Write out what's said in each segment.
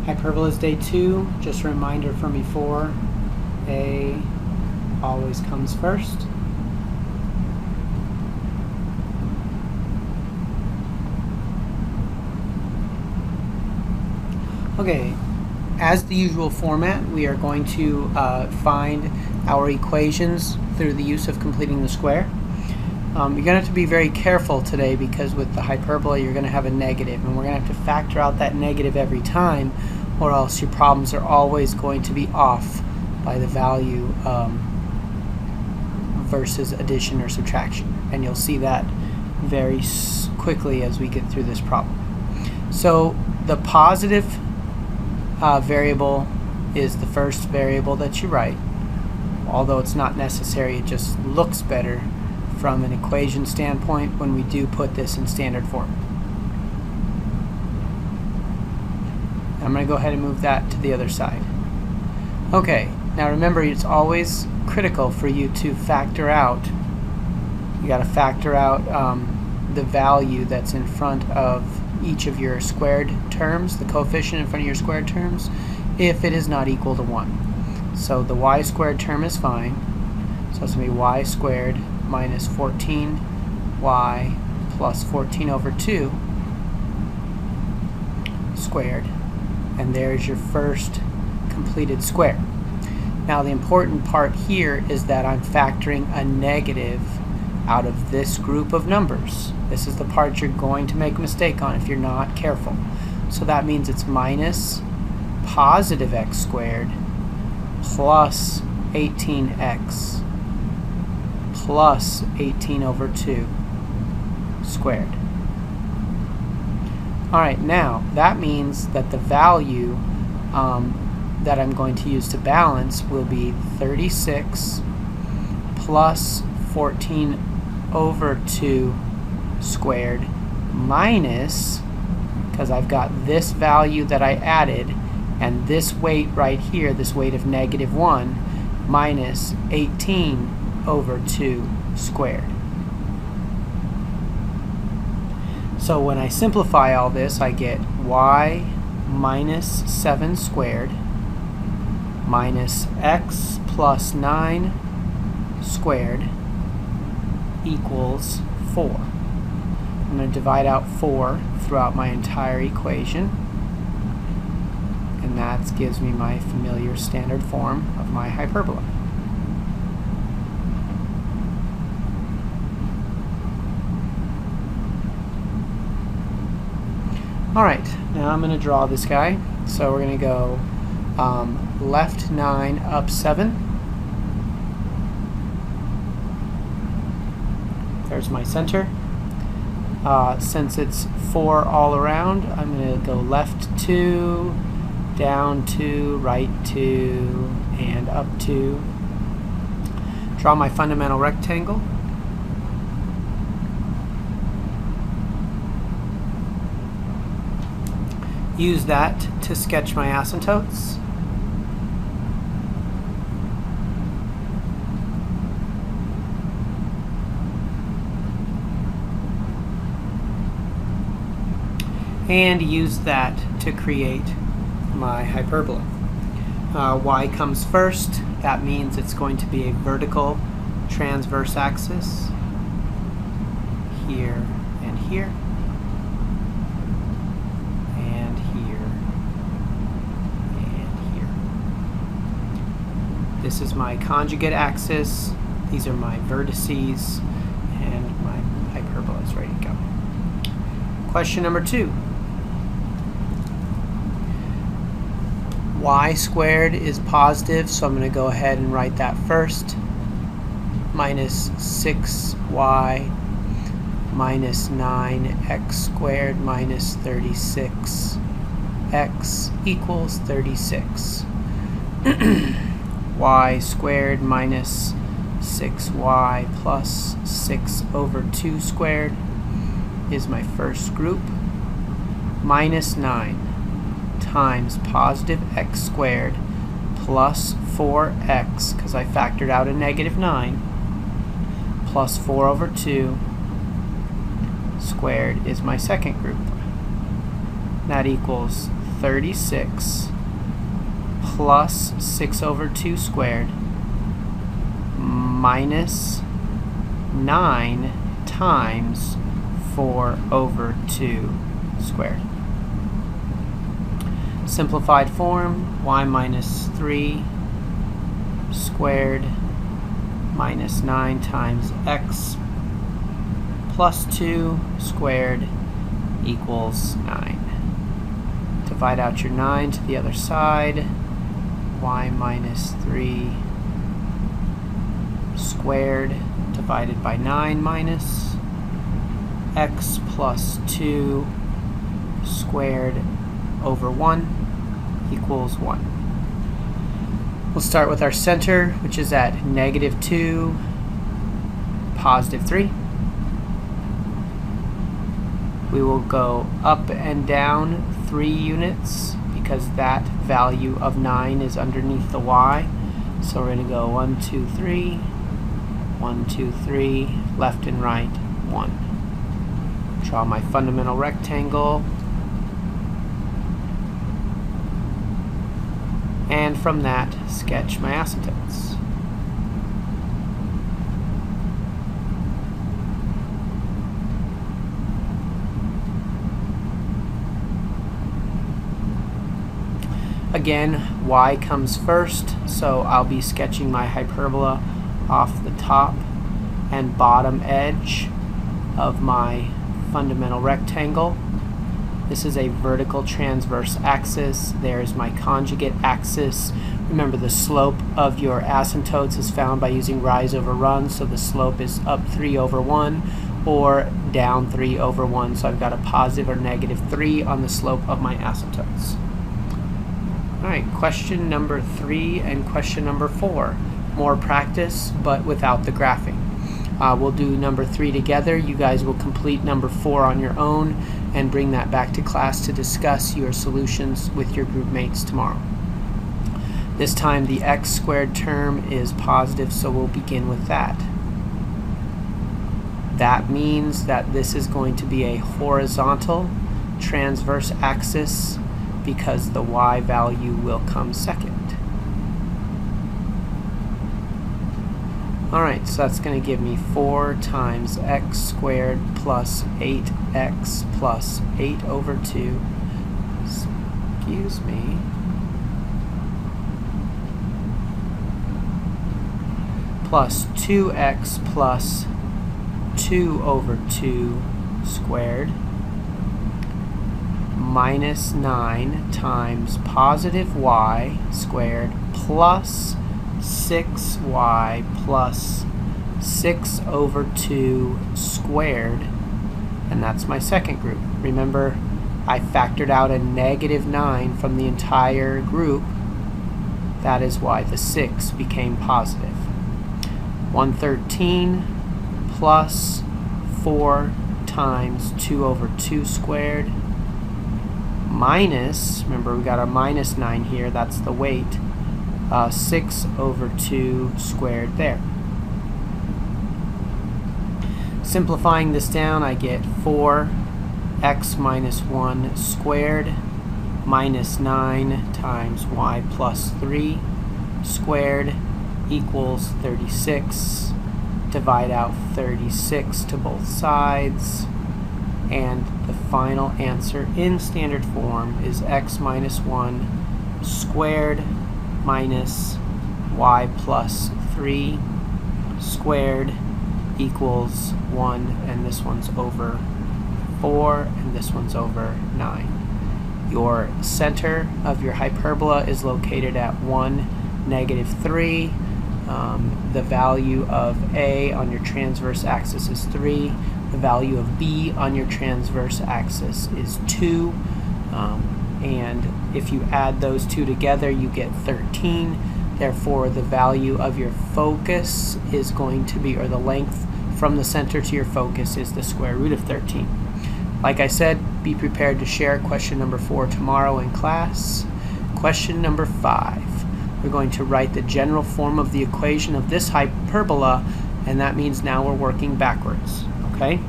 Hyperbolas day 2, just a reminder from before, A always comes first. Okay, as the usual format, we are going to find our equations through the use of completing the square. You're going to have to be very careful today because with the hyperbola you're going to have a negative, and we're going to have to factor out that negative every time, or else your problems are always going to be off by the value versus addition or subtraction, and you'll see that very quickly as we get through this problem. So the positive variable is the first variable that you write, although it's not necessary, it just looks better from an equation standpoint when we do put this in standard form. I'm going to go ahead and move that to the other side. Okay, now remember, it's always critical for you to factor out. You got to factor out the value that's in front of each of your squared terms, the coefficient in front of your squared terms, if it is not equal to 1. So the y squared term is fine. So it's going to be y squared minus 14y plus 14 over 2 squared. And there's your first completed square. Now the important part here is that I'm factoring a negative out of this group of numbers. This is the part you're going to make a mistake on if you're not careful. So that means it's minus positive x squared plus 18x plus 18 over 2 squared. Alright, now that means that the value that I'm going to use to balance will be 36 plus 14 over 2 squared minus, because I've got this value that I added and this weight right here, this weight of -1, minus 18 over 2 squared. So when I simplify all this, I get y minus 7 squared minus x plus 9 squared equals 4. I'm going to divide out 4 throughout my entire equation, and that gives me my familiar standard form of my hyperbola. Alright, now I'm going to draw this guy. So we're going to go left 9, up 7. There's my center. Since it's 4 all around, I'm going to go left 2, down 2, right 2, and up 2. Draw my fundamental rectangle. Use that to sketch my asymptotes. And use that to create my hyperbola. Y comes first. That means it's going to be a vertical transverse axis here and here. This is my conjugate axis, these are my vertices, and my hyperbola is ready to go. Question number 2. Y squared is positive, so I'm going to go ahead and write that first. Minus 6y minus 9x squared minus 36x equals 36. Y squared minus 6y plus 6 over 2 squared is my first group, minus 9 times positive x squared plus 4x, because I factored out a -9, plus 4 over 2 squared is my second group. That equals 36 plus 6 over 2 squared minus 9 times 4 over 2 squared. Simplified form, y minus 3 squared minus 9 times x plus 2 squared equals 9. Divide out your 9 to the other side. Y minus 3 squared divided by 9 minus x plus 2 squared over 1 equals 1. We'll start with our center, which is at -2, +3. We will go up and down 3 units because that value of 9 is underneath the y. So we're going to go 1, 2, 3, 1, 2, 3, left and right, 1. Draw my fundamental rectangle. And from that, sketch my asymptotes. Again, y comes first, so I'll be sketching my hyperbola off the top and bottom edge of my fundamental rectangle. This is a vertical transverse axis. There's my conjugate axis. Remember, the slope of your asymptotes is found by using rise over run, so the slope is up 3 over 1 or down 3 over 1. So I've got a positive or -3 on the slope of my asymptotes. Alright, question number 3 and question number 4. More practice, but without the graphing. We'll do number 3 together. You guys will complete number 4 on your own and bring that back to class to discuss your solutions with your group mates tomorrow. This time the x squared term is positive, so we'll begin with that. That means that this is going to be a horizontal transverse axis because the y value will come second. Alright, so that's going to give me 4 times x squared plus 8x plus 8 over 2, excuse me, plus 2x plus 2 over 2 squared minus 9 times positive y squared plus 6y plus 6 over 2 squared, and that's my second group. Remember, I factored out a -9 from the entire group. That is why the 6 became positive. 113 plus 4 times 2 over 2 squared minus, remember we got our -9 here, that's the weight, 6 over 2 squared there. Simplifying this down, I get 4x minus 1 squared minus 9 times y plus 3 squared equals 36. Divide out 36 to both sides, and the final answer in standard form is x minus 1 squared minus y plus 3 squared equals 1, and this one's over 4 and this one's over 9. Your center of your hyperbola is located at 1, -3. The value of A on your transverse axis is 3. The value of B on your transverse axis is 2. And if you add those two together, you get 13. Therefore, the value of your focus is going to be, or the length from the center to your focus is the square root of 13. Like I said, be prepared to share question number 4 tomorrow in class. Question number 5. We're going to write the general form of the equation of this hyperbola, and that means now we're working backwards. Okay?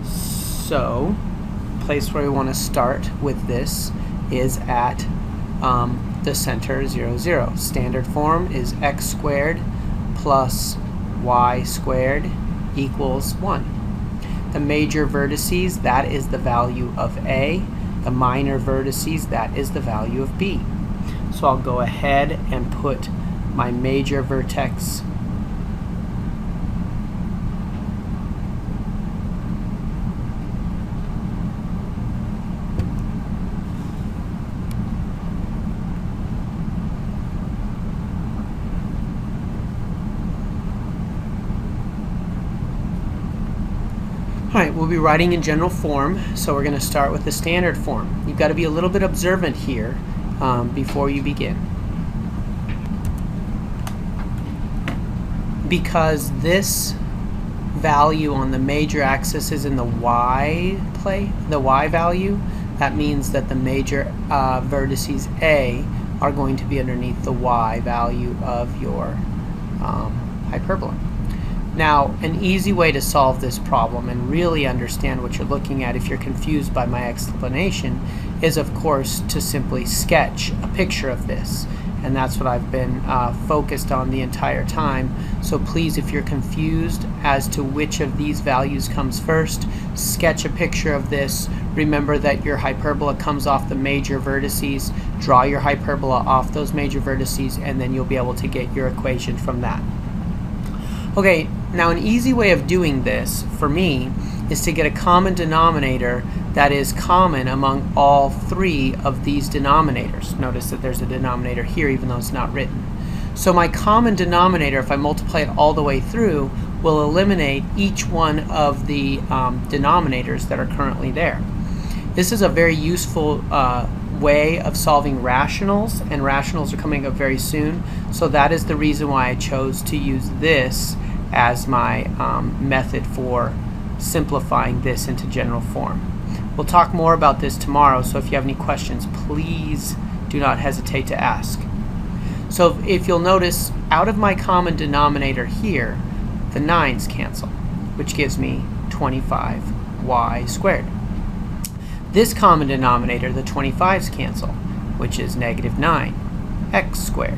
So, place where we want to start with this is at the center 0, 0. Standard form is x squared plus y squared equals 1. The major vertices, that is the value of A. The minor vertices, that is the value of B. So I'll go ahead and put my major vertex Alright, we'll be writing in general form, so we're going to start with the standard form. You've got to be a little bit observant here before you begin. Because this value on the major axis is in the y plane, the y value, that means that the major vertices A are going to be underneath the y value of your hyperbola. Now, an easy way to solve this problem and really understand what you're looking at if you're confused by my explanation is, of course, to simply sketch a picture of this. And that's what I've been focused on the entire time. So please, if you're confused as to which of these values comes first, sketch a picture of this. Remember that your hyperbola comes off the major vertices. Draw your hyperbola off those major vertices, and then you'll be able to get your equation from that. Okay, now an easy way of doing this, for me, is to get a common denominator that is common among all three of these denominators. Notice that there's a denominator here even though it's not written. So my common denominator, if I multiply it all the way through, will eliminate each one of the denominators that are currently there. This is a very useful way of solving rationals, and rationals are coming up very soon, so that is the reason why I chose to use this as my method for simplifying this into general form. We'll talk more about this tomorrow, so if you have any questions, please do not hesitate to ask. So if you'll notice, out of my common denominator here, the 9's cancel, which gives me 25y squared. This common denominator, the 25's cancel, which is negative 9x squared.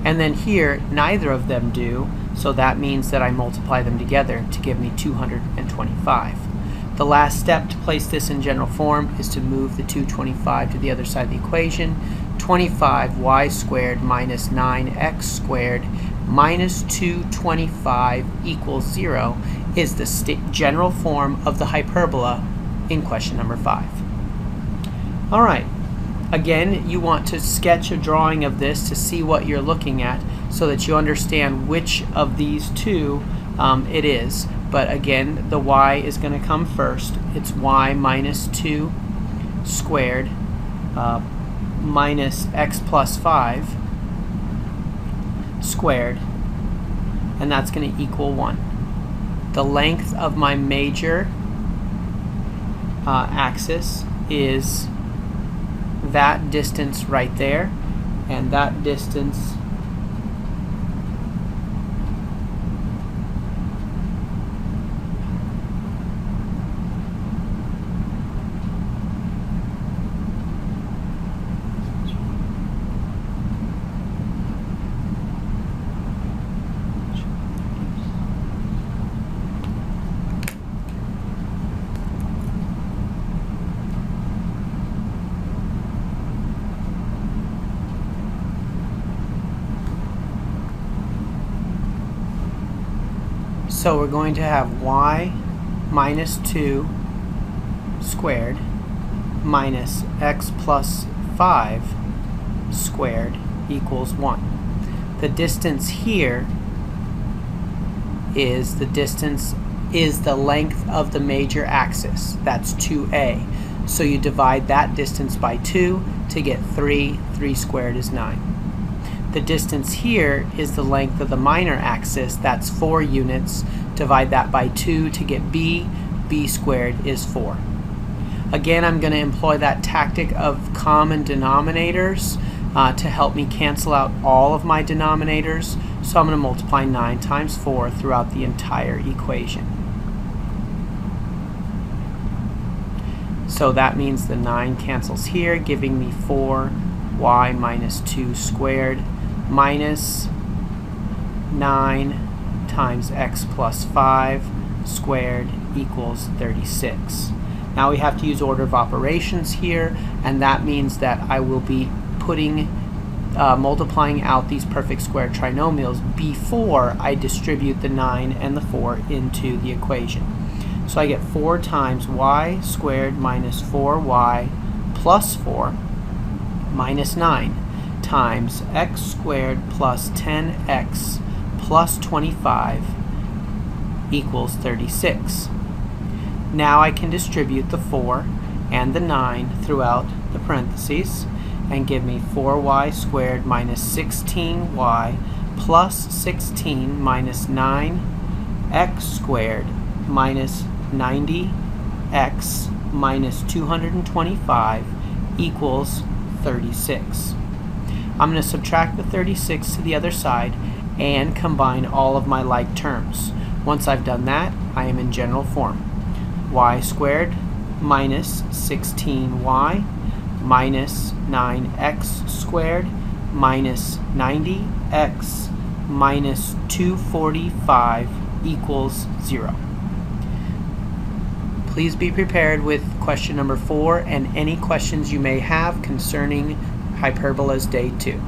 And then here, neither of them do, so that means that I multiply them together to give me 225. The last step to place this in general form is to move the 225 to the other side of the equation. 25y squared minus 9x squared minus 225 equals 0 is the general form of the hyperbola in question number 5. Alright, again, you want to sketch a drawing of this to see what you're looking at so that you understand which of these two it is. But again, the y is going to come first. It's y minus 2 squared minus x plus 5 squared, and that's going to equal 1. The length of my major axis is that distance right there, and that distance So we're going to have y minus 2 squared minus x plus 5 squared equals 1. The distance here is the length of the major axis. That's 2a. So you divide that distance by 2 to get 3. 3 squared is 9. The distance here is the length of the minor axis. That's 4 units. Divide that by 2 to get b. b squared is 4. Again, I'm going to employ that tactic of common denominators to help me cancel out all of my denominators. So I'm going to multiply 9 times 4 throughout the entire equation. So that means the 9 cancels here, giving me 4y minus 2 squared minus 9 times x plus 5 squared equals 36. Now we have to use order of operations here, and that means that I will be multiplying out these perfect square trinomials before I distribute the 9 and the 4 into the equation. So I get 4 times y squared minus 4y plus 4 minus 9 times x squared plus 10x plus 25 equals 36. Now I can distribute the 4 and the 9 throughout the parentheses and give me 4y squared minus 16y plus 16 minus 9x squared minus 90x minus 225 equals 36. I'm going to subtract the 36 to the other side and combine all of my like terms. Once I've done that, I am in general form. Y squared minus 16y minus 9x squared minus 90x minus 245 equals 0. Please be prepared with question number 4 and any questions you may have concerning Hyperbolas Day 2.